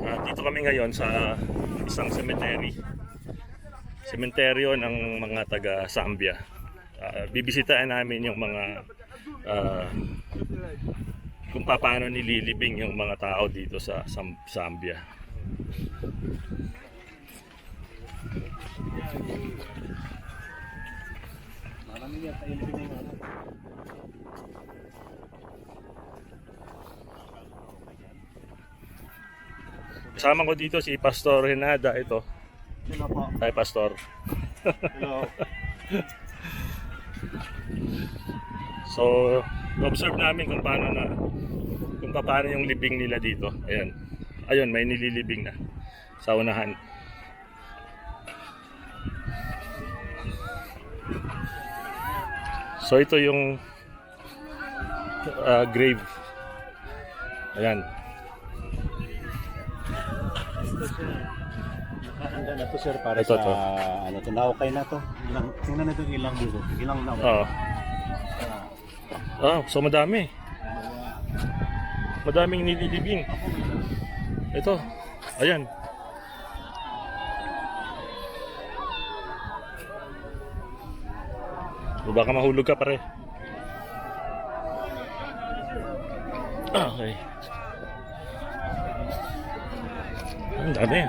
Dito kami ngayon sa isang sementeryo ng mga taga Zambia. Bibisitahin namin yung mga kung paano nililibing yung mga tao dito sa Zambia. Kasama ko dito si Pastor Renada, ito. Hello po. Hi, Pastor. Hello. So, observe namin kung paano yung libing nila dito. Ayan. Ayun, may nililibing na sa unahan. So, ito yung grave. Ayan. Handa na to sir para Ito, sa to. ano to, naukay na to. Tingnan na to ilang buso, ilang naukay. Oo. So madami. Madaming nililibing. Ito. Ayan. O baka mahulog ka pare. Okay. Ang dami.